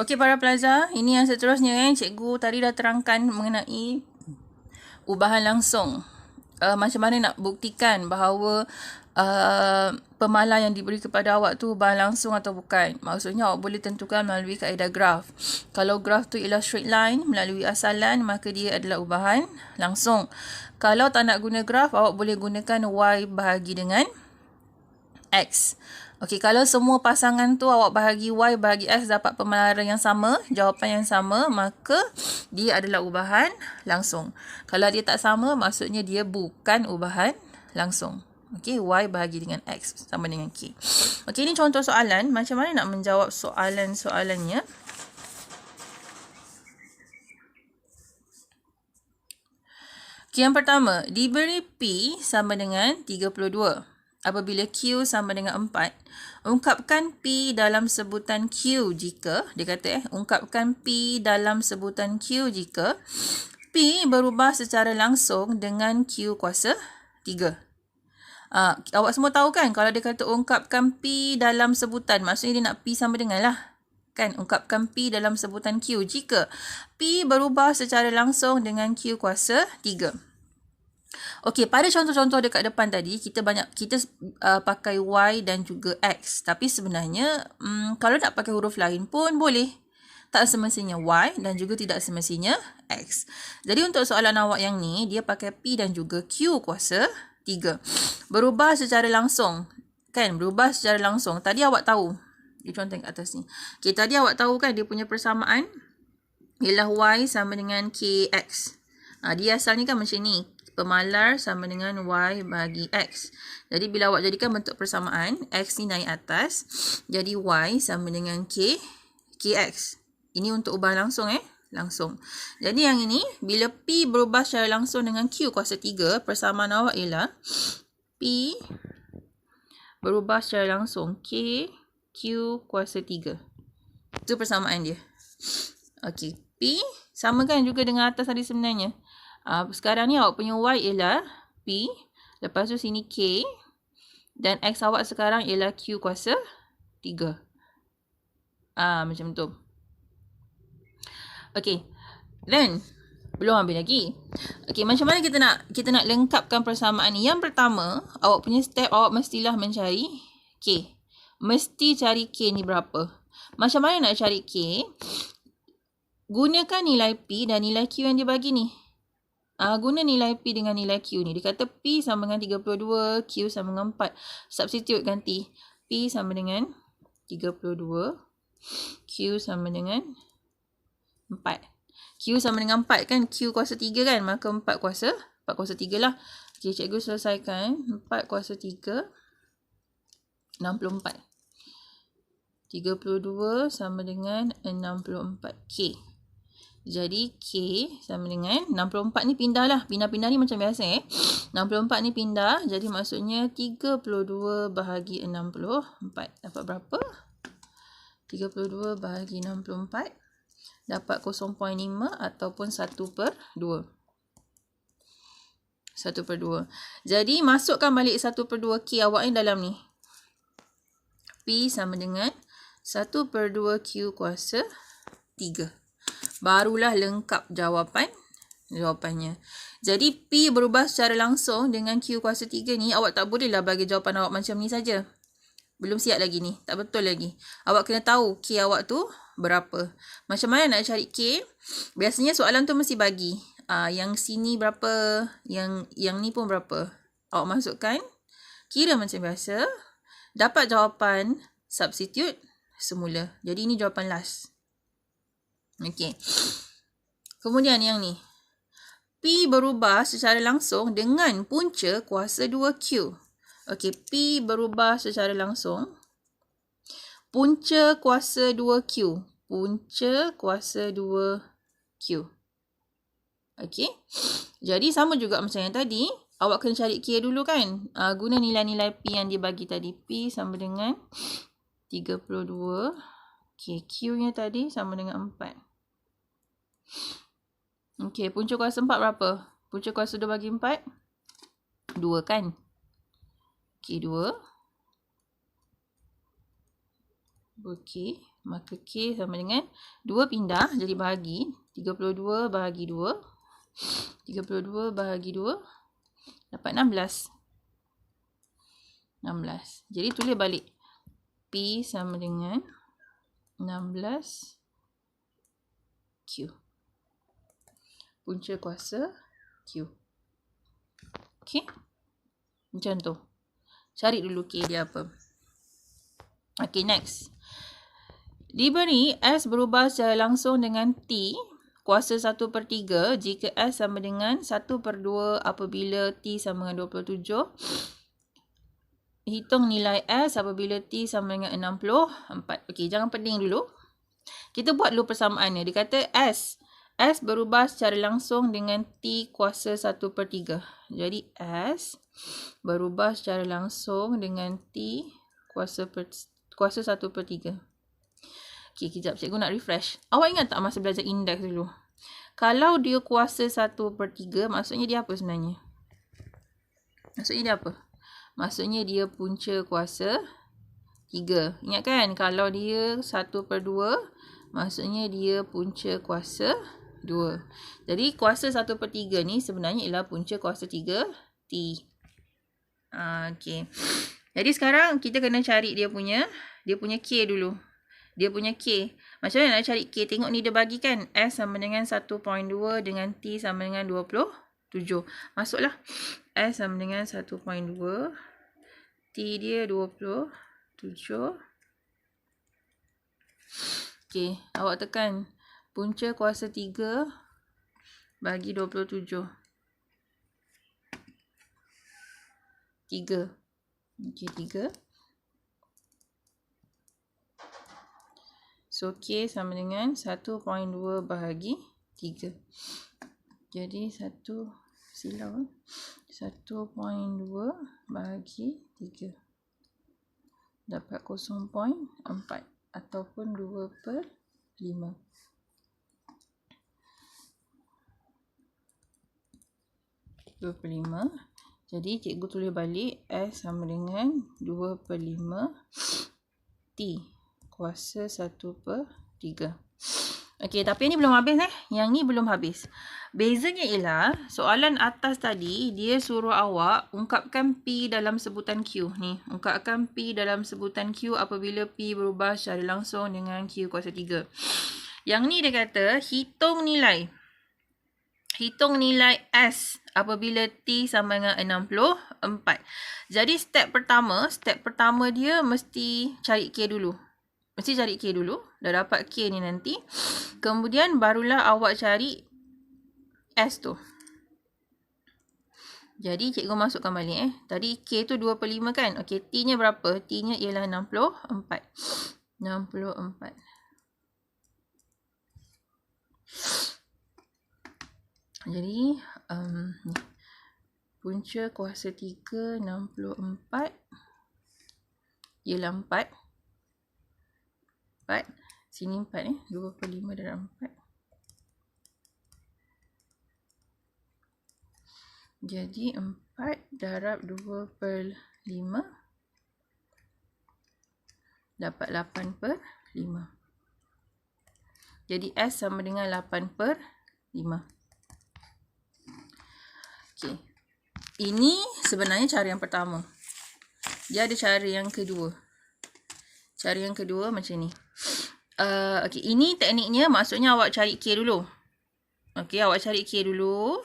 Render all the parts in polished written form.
Okey para pelajar, ini yang seterusnya cikgu tadi dah terangkan mengenai ubahan langsung. Macam mana nak buktikan bahawa pemalar yang diberi kepada awak tu ubahan langsung atau bukan. Maksudnya awak boleh tentukan melalui kaedah graf. Kalau graf tu ialah straight line melalui asalan, maka dia adalah ubahan langsung. Kalau tak nak guna graf, awak boleh gunakan Y bahagi dengan X. Okey, kalau semua pasangan tu awak bahagi Y bahagi X dapat pemalaran yang sama, jawapan yang sama, maka dia adalah ubahan langsung. Kalau dia tak sama, maksudnya dia bukan ubahan langsung. Okey, Y bahagi dengan X sama dengan K. Okey, ini contoh soalan. Macam mana nak menjawab soalan-soalannya? Okey, yang pertama, diberi P sama dengan 32. Apabila Q sama dengan 4, ungkapkan P dalam sebutan Q jika, dia kata ungkapkan P dalam sebutan Q jika P berubah secara langsung dengan Q kuasa 3. Awak semua tahu kan, kalau dia kata ungkapkan P dalam sebutan, maksudnya dia nak P sama dengan lah. Kan, ungkapkan P dalam sebutan Q jika P berubah secara langsung dengan Q kuasa 3. Okey, pada contoh-contoh dekat depan tadi, kita pakai Y dan juga X. Tapi sebenarnya, kalau nak pakai huruf lain pun boleh. Tak semestinya Y dan juga tidak semestinya X. Jadi untuk soalan awak yang ni, dia pakai P dan juga Q kuasa 3. Berubah secara langsung. Kan, berubah secara langsung. Tadi awak tahu. Dia contoh kat atas ni. Okey, tadi awak tahu kan dia punya persamaan ialah Y sama dengan KX. Dia asalnya kan macam ni. Pemalar sama dengan Y bahagi X. Jadi bila awak jadikan bentuk persamaan, X ni naik atas. Jadi Y sama dengan KX. Ini untuk ubah langsung langsung. Jadi yang ini, bila P berubah secara langsung dengan Q kuasa 3, persamaan awak ialah P berubah secara langsung Q kuasa 3. Itu persamaan dia. Okey, P samakan juga dengan atas tadi sebenarnya. Sekarang ni awak punya Y ialah P. Lepas tu sini K. Dan X awak sekarang ialah Q kuasa 3. Macam tu. Okey. Then, belum habis lagi. Okey, macam mana kita nak lengkapkan persamaan ni? Yang pertama, awak punya step, awak mestilah mencari K. Mesti cari K ni berapa. Macam mana nak cari K? Gunakan nilai P dan nilai Q yang dia bagi ni. Guna nilai P dengan nilai Q ni. Dia kata P sama dengan 32, Q sama dengan 4. Substitute ganti. P sama dengan 32, Q sama dengan 4. Q sama dengan 4 kan? Q kuasa 3 kan? Maka 4 kuasa 3 lah. Okay, cikgu selesaikan. 4 kuasa 3, 64. 32 sama dengan 64K. Jadi K sama dengan 64 ni pindah lah. Pindah-pindah ni macam biasa 64 ni pindah. Jadi maksudnya 32 bahagi 64. Dapat berapa? 32 bahagi 64. Dapat 0.5 ataupun 1/2. 1/2. Jadi masukkan balik 1/2 K awak ni dalam ni. P sama dengan 1/2 Q kuasa 3. Barulah lengkap jawapannya. Jadi P berubah secara langsung dengan Q kuasa 3 ni, awak tak bolehlah bagi jawapan awak macam ni saja. Belum siap lagi ni, tak betul lagi. Awak kena tahu K awak tu berapa. Macam mana nak cari K? Biasanya soalan tu mesti bagi. Yang sini berapa, yang ni pun berapa. Awak masukkan, kira macam biasa. Dapat jawapan, substitute semula. Jadi ini jawapan last. Okey. Kemudian yang ni. P berubah secara langsung dengan punca kuasa 2Q. Okey, P berubah secara langsung. Punca kuasa 2Q. Punca kuasa 2Q. Okey. Jadi sama juga macam yang tadi. Awak kena cari K dulu kan. Guna nilai-nilai P yang dia bagi tadi. P sama dengan 32. Okey, Q-nya tadi sama dengan 4. Okey, punca kuasa 4 berapa? Punca kuasa 2 bagi 4? 2 kan? Okey, 2. K, maka K sama dengan 2 pindah, jadi bahagi 32 bahagi 2. 32 bahagi 2 dapat 16. Jadi tulis balik. P sama dengan 16 Q. Punca kuasa Q. Okey. Macam tu. Cari dulu K dia apa. Okey, next. Diberi S berubah secara langsung dengan T kuasa 1/3 jika S sama dengan 1/2 apabila T sama dengan 27. Hitung nilai S apabila T sama dengan 64. Okey, jangan pening dulu. Kita buat dulu persamaan ni. Dia kata S berubah secara langsung dengan T kuasa 1/3. Jadi S berubah secara langsung dengan T kuasa 1/3. Okey, kejap. Cikgu nak refresh. Awak ingat tak masa belajar indeks dulu? Kalau dia kuasa 1/3, maksudnya dia apa sebenarnya? Maksudnya dia apa? Maksudnya dia punca kuasa 3. Ingat kan? Kalau dia 1/2, maksudnya dia punca kuasa 2. Jadi kuasa 1/3 ni sebenarnya ialah punca kuasa 3 T. Okey. Jadi sekarang kita kena cari dia punya K dulu. Dia punya K. Macam mana nak cari K? Tengok ni dia bagi kan. S sama dengan 1.2 dengan T sama dengan 27. Masuklah. S sama dengan 1.2. T dia 27. Okey. Awak tekan punca kuasa 3 bagi 27. 3. Okey, 3. So, K sama dengan 1.2 bahagi 3. Jadi, 1.2 bahagi 3. Dapat 0.4 ataupun 2/5. Jadi, cikgu tulis balik S sama dengan 2/5 T kuasa 1/3. Okey, tapi ni belum habis . Yang ni belum habis. Bezanya ialah soalan atas tadi dia suruh awak ungkapkan P dalam sebutan Q ni. Ungkapkan P dalam sebutan Q apabila P berubah secara langsung dengan Q kuasa 3. Yang ni dia kata hitung nilai S apabila T sama dengan 64. Jadi step pertama dia mesti cari K dulu. Dah dapat K ni nanti. Kemudian barulah awak cari S tu. Jadi cikgu masukkan balik . Tadi K tu 2/5 kan. Okey, T nya berapa? T nya ialah 64. 64. Jadi punca kuasa 3 64 ialah 4. Sini 4 2/5 darab 4. Jadi 4 darab 2/5 dapat 8/5. Jadi S sama dengan 8/5. Okey. Ini sebenarnya cara yang pertama. Dia ada cara yang kedua. Cara yang kedua macam ni. Okey, ini tekniknya maksudnya awak cari K dulu. Okey, awak cari K dulu.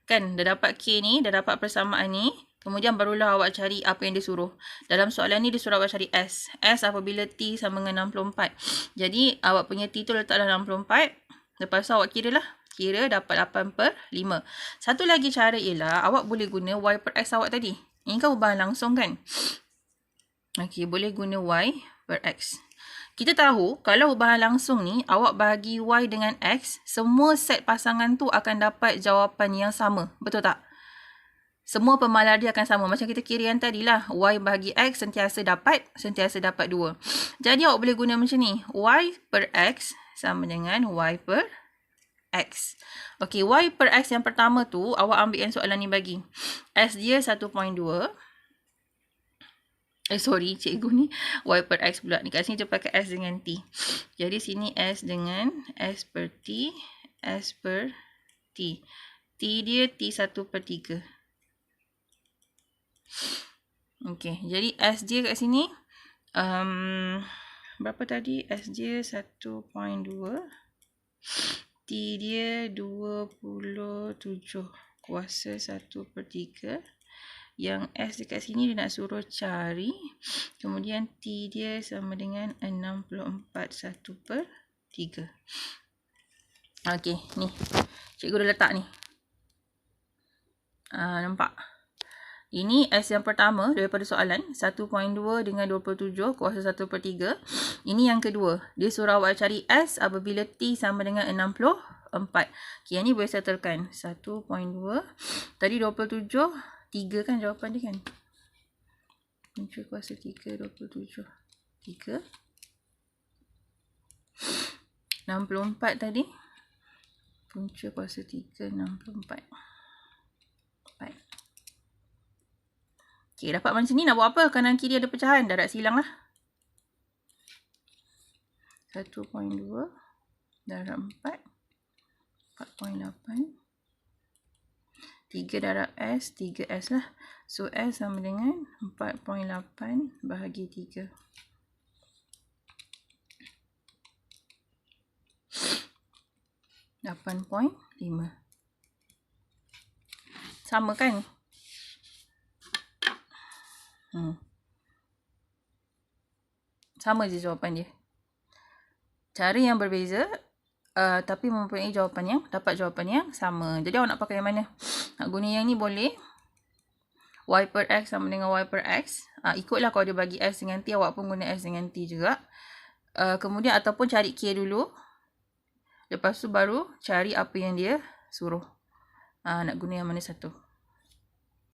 Kan, dah dapat K ni, dah dapat persamaan ni. Kemudian barulah awak cari apa yang dia suruh. Dalam soalan ni dia suruh awak cari S. S apabila T sama dengan 64. Jadi, awak punya T tu letak dalam 64. Lepas tu awak kira lah. Kira dapat 8/5. Satu lagi cara ialah awak boleh guna Y per X awak tadi. Ini kan ubahan langsung kan? Okey, boleh guna Y per X. Kita tahu kalau ubahan langsung ni awak bahagi Y dengan X, semua set pasangan tu akan dapat jawapan yang sama. Betul tak? Semua pemalar dia akan sama. Macam kita kira yang tadi lah. Y bahagi X sentiasa dapat 2. Jadi awak boleh guna macam ni. Y per X sama dengan Y per X. Okey, Y per X yang pertama tu awak ambil yang soalan ni bagi. S dia 1.2. Cikgu ni y per x pula. Ni kat sini dia pakai s dengan t. Jadi sini s dengan s per t, s per t. T dia t1/3. Okey, jadi s dia kat sini berapa tadi? S dia 1.2. T dia 27 kuasa 1/3. Yang S dekat sini dia nak suruh cari. Kemudian T dia sama dengan 64 1/3. Okey, ni. Cikgu dah letak ni. Nampak? Ini S yang pertama daripada soalan. 1.2 dengan 27 kuasa 1/3. Ini yang kedua. Dia suruh awak cari S apabila T sama dengan 64. Okay, yang ni boleh settlekan. 1.2. Tadi 27. 3 kan jawapan dia kan? Punca kuasa 3, 27. 3. 64 tadi. Punca kuasa 3, 64. 4. Okay, dapat macam ni nak buat apa? Kanan kiri ada pecahan. Darat silang lah. 1.2 darab 4. 4.8. 3 darab S, 3S lah. So, S sama dengan 4.8 bahagi 3. .5. Sama kan? Sama je jawapan dia. Cara yang berbeza, tapi mempunyai dapat jawapan yang sama. Jadi awak nak pakai yang mana? Nak guna yang ni boleh. Y per X sama dengan Y per X. Ikutlah kalau dia bagi S dengan T, awak pun guna S dengan T juga. Kemudian ataupun cari K dulu. Lepas tu baru cari apa yang dia suruh. Nak guna yang mana satu.